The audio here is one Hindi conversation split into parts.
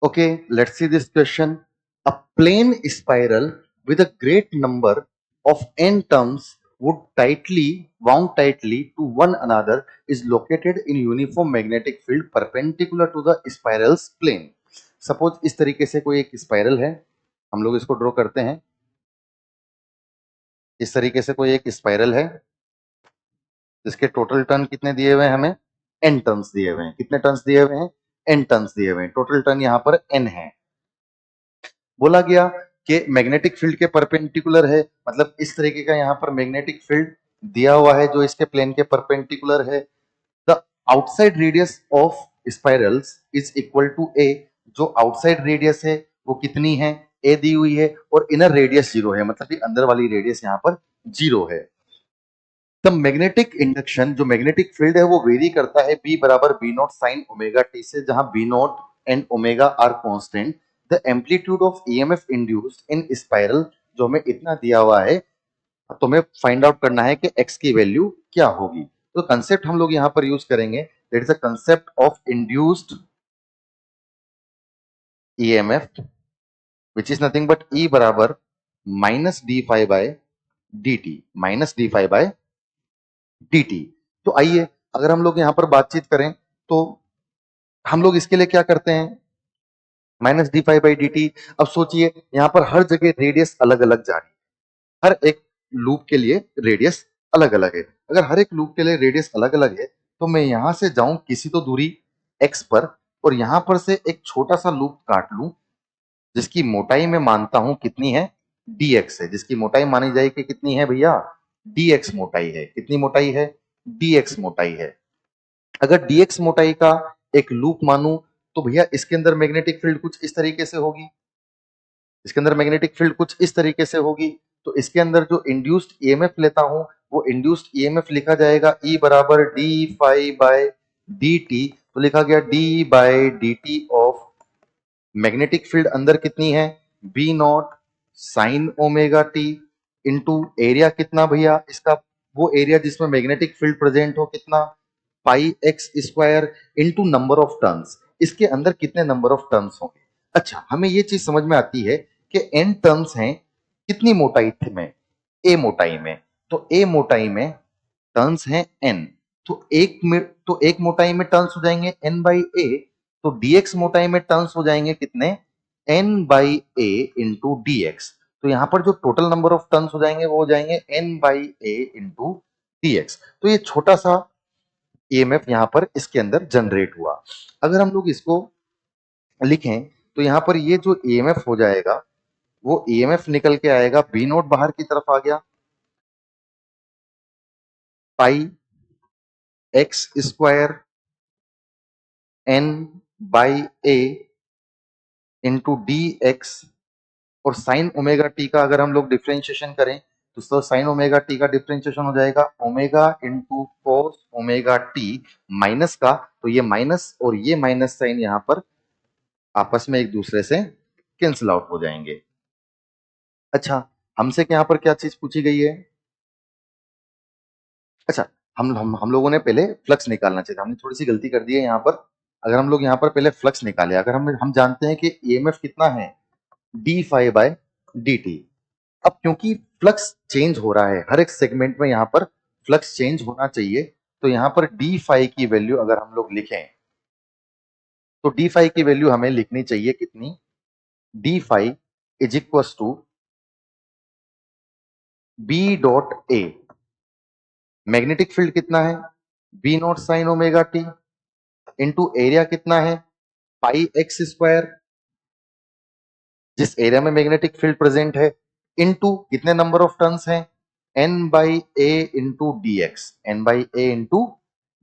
Okay, let's see this question. A plane spiral with a great number of n terms would tightly wound tightly to one another is located in uniform magnetic field perpendicular to the spiral's plane. Suppose इस तरीके से कोई एक स्पाइरल है, हम लोग इसको ड्रॉ करते हैं। इस तरीके से कोई एक स्पाइरल है जिसके टोटल टर्न कितने दिए हुए हैं हमें, n टर्न्स दिए हुए हैं। कितने टर्न्स दिए हुए हैं, n टर्न्स दिए हुए हैं। टोटल टर्न यहाँ पर n है। बोला गया कि मैग्नेटिक फील्ड के परपेंडिकुलर है, मतलब इस तरीके का यहाँ पर मैग्नेटिक फील्ड दिया हुआ है जो इसके प्लेन के परपेंडिकुलर है। The outside radius of spirals is equal to A. जो आउटसाइड रेडियस है वो कितनी है, ए दी हुई है, और इनर रेडियस जीरो है, मतलब कि अंदर वाली रेडियस यहाँ पर जीरो है। द मैग्नेटिक इंडक्शन, जो मैग्नेटिक फील्ड है वो वेरी करता है बी बराबर B nought sine omega t से, जहां B nought and omega are constant. The amplitude of EMF induced in spiral, जो हमें इतना दिया हुआ है, तो हमें फाइंड आउट करना है कि एक्स की वैल्यू क्या होगी। तो कंसेप्ट हम लोग यहां पर यूज करेंगे, that is the concept of induced EMF which is nothing but E बराबर minus D five by D T, minus D five by D T. तो आइए अगर हम लोग यहां पर बातचीत करें तो हम लोग इसके लिए क्या करते हैं, minus D five by d T. अब सोचिए यहां पर हर जगह रेडियस अलग अलग जा रही है, हर एक लूप के लिए रेडियस अलग अलग है। अगर हर एक लूप के लिए रेडियस अलग अलग है तो मैं यहां से जाऊं किसी तो दूरी x पर, और यहां पर से एक छोटा सा लूप काट लूं जिसकी मोटाई मैं मानता हूं कितनी है, dx है। जिसकी मोटाई मानी जाएगी कितनी है भैया, dx मोटाई है। कितनी मोटाई है, dx मोटाई है। अगर dx मोटाई का एक लूप मानूं तो भैया इसके अंदर मैग्नेटिक फील्ड कुछ इस तरीके से होगी, इसके अंदर मैग्नेटिक फील्ड कुछ इस तरीके से होगी। तो इसके अंदर जो इंड्यूस्ड ईएमएफ लेता हूं वो इंड्यूस्ड ईएमएफ लिखा जाएगा ई बराबर d five by D T. तो लिखा गया d by D t of magnetic field अंदर कितनी है, B nought sine omega t, into area कितना भैया इसका, वो एरिया जिसमें मैग्नेटिक फील्ड प्रेजेंट हो, कितना, pi x square, into number of turns. इसके अंदर कितने नंबर ऑफ टर्न्स होंगे। अच्छा, हमें ये चीज समझ में आती है कि एन टर्न्स हैं कितनी मोटाई में, ए मोटाई में। तो ए मोटाई में टर्न्स हैं एन, तो एक मोटाई में टर्न्स हो जाएंगे एन बाई ए। तो डीएक्स मोटाई में टर्न्स हो जाएंगे कितने, N by A into d x. तो यहां पर जो टोटल नंबर ऑफ टर्न्स हो जाएंगे वो हो जाएंगे N by A into d x. तो ये छोटा सा ईएमएफ यहां पर इसके अंदर जनरेट हुआ। अगर हम लोग इसको लिखें तो यहां पर ये जो ईएमएफ हो जाएगा वो ईएमएफ निकल के आएगा, बी नोट बाहर की तरफ आ गया, pi x square N by A into D X. और साइन ओमेगा टी का अगर हम लोग डिफ्रेंशिएशन करें तो साइन ओमेगा टी का डिफ्रेंशिएशन हो जाएगा omega into cos omega T minus का। तो ये माइनस और ये माइनस साइन यहां पर आपस में एक दूसरे से कैंसिल आउट हो जाएंगे। अच्छा, हमसे यहाँ पर क्या चीज पूछी गई है, अच्छा, हम लोगों ने पहले फ्लक्स निकालना चाहिए था, हमने थोड़ी सी गलती कर दी है यहाँ पर। अगर हम लोग यहाँ पर पहले फ्लक्स निकाले, अगर हम जानते हैं कि ईएमएफ कितना है, D five by D T. अब क्योंकि फ्लक्स चेंज हो रहा है हर एक सेगमेंट में, यहाँ पर फ्लक्स चेंज होना चाहिए। तो यहाँ पर डी फाइव की वैल्यू अगर हम लोग लिखें तो डी फाइव की वैल्यू हमें लिखनी चाहिए कितनी, d phi is equal to B dot A. Magnetic field कितना है, B nought sine omega t, into area कितना है, पाई एक्स स्क्वायर, जिस एरिया में मैग्नेटिक फील्ड प्रेजेंट है, इनटू कितने नंबर ऑफ टर्न्स हैं, N by A into D x. N by A into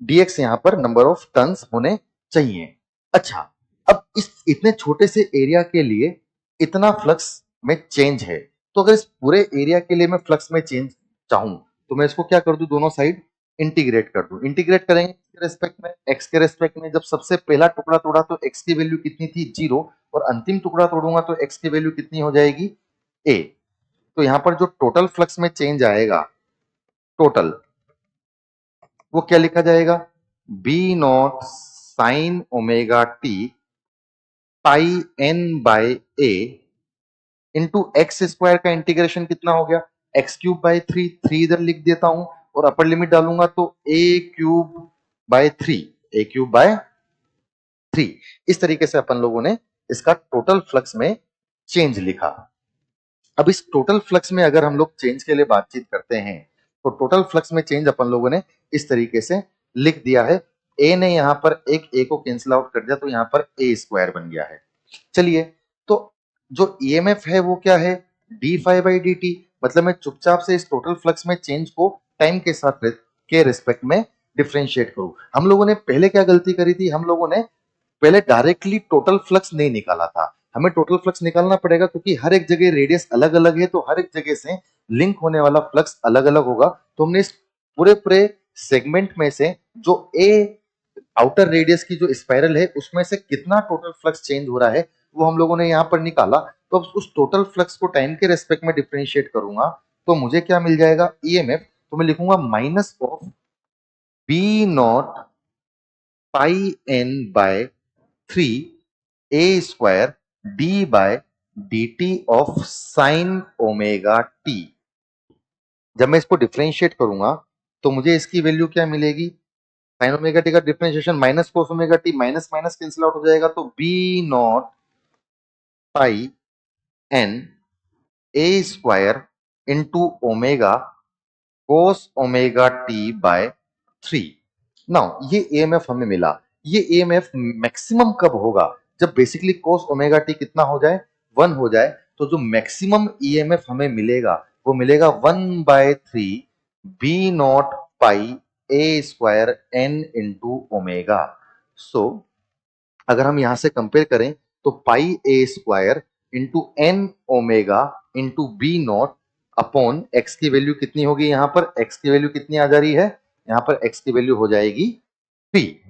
D x यहां पर नंबर ऑफ टर्न्स होने चाहिए। अच्छा, अब इस इतने छोटे से एरिया के लिए इतना फ्लक्स में चेंज है, तो अगर इस पूरे एरिया के लिए मैं फ्लक्स में चेंज चाहूं तो मैं इसको क्या कर दूं, दोनों साइड इंटीग्रेट कर दूं। इंटीग्रेट करेंगे के रेस्पेक्ट में, एक्स के रेस्पेक्ट में। जब सबसे पहला टुकड़ा तोड़ा तो एक्स की वैल्यू कितनी थी, जीरो, और अंतिम टुकड़ा तोड़ूंगा तो एक्स की वैल्यू कितनी हो जाएगी, ए। तो यहां पर जो टोटल फ्लक्स में चेंज आएगा, टोटल, वो क्या लिखा जाएगा, B nought sine omega t pi N by A into x square का इंटीग्रेशन कितना हो गया, एक्स क्यूब बाय 3, 3 इधर लिख देता हूं और अपर लिमिट डालूंगा तो A cube by 3, A cube by 3। इस तरीके से अपन लोगों ने इसका टोटल फ्लक्स में चेंज लिखा। अब इस टोटल फ्लक्स में अगर हम लोग चेंज के लिए बातचीत करते हैं तो टोटल फ्लक्स में चेंज अपन लोगों ने इस तरीके से लिख दिया है। ए ने यहां पर एक ए को कैंसिल आउट कर दिया तो यहां पर ए स्क्वायर बन गया है। चलिए, तो जो ईएमएफ है वो क्या है, d phi by d t. मतलब मैं चुपचाप से इस टोटल फ्लक्स में चेंज को टाइम के साथ के रिस्पेक्ट में डिफरेंशिएट करूं। हम लोगों ने पहले क्या गलती करी थी, हम लोगों ने पहले डायरेक्टली टोटल फ्लक्स नहीं निकाला था। हमें टोटल फ्लक्स निकालना पड़ेगा क्योंकि हर एक जगह रेडियस अलग अलग है, तो हर एक जगह से लिंक होने वाला फ्लक्स अलग अलग होगा। तो हमने इस पूरे पूरे सेगमेंट में से जो ए आउटर रेडियस की जो स्पाइरल है उसमें से कितना टोटल फ्लक्स चेंज हो रहा है वो हम लोगों ने यहाँ पर निकाला। तो अब उस टोटल फ्लक्स को टाइम के रेस्पेक्ट में डिफरेंशिएट करूंगा तो मुझे क्या मिल जाएगा, ईएमएफ। तो मैं लिखूंगा minus of B not pi N by 3 A square d by D t of sine omega t. जब मैं इसको डिफरेंशिएट करूंगा तो मुझे इसकी वैल्यू क्या मिलेगी, साइन ओमेगा टी का differentiation minus cos omega T, minus minus cancel out हो जाएगा तो B not pi N A square into omega cos omega t by 3। Now ये एएमएफ हमें मिला। ये एएमएफ मैक्सिमम कब होगा, जब बेसिकली कोस ओमेगा टी कितना हो जाए, 1 हो जाए। तो जो मैक्सिमम ईएमएफ हमें मिलेगा वो मिलेगा 1/3 B not pi A square N into omega. So अगर हम यहां से कंपेयर करें तो pi A square into N omega into B not upon X की वैल्यू कितनी होगी, यहां पर एक्स की वैल्यू कितनी आ जा रही है, यहां पर एक्स की वैल्यू हो जाएगी 3।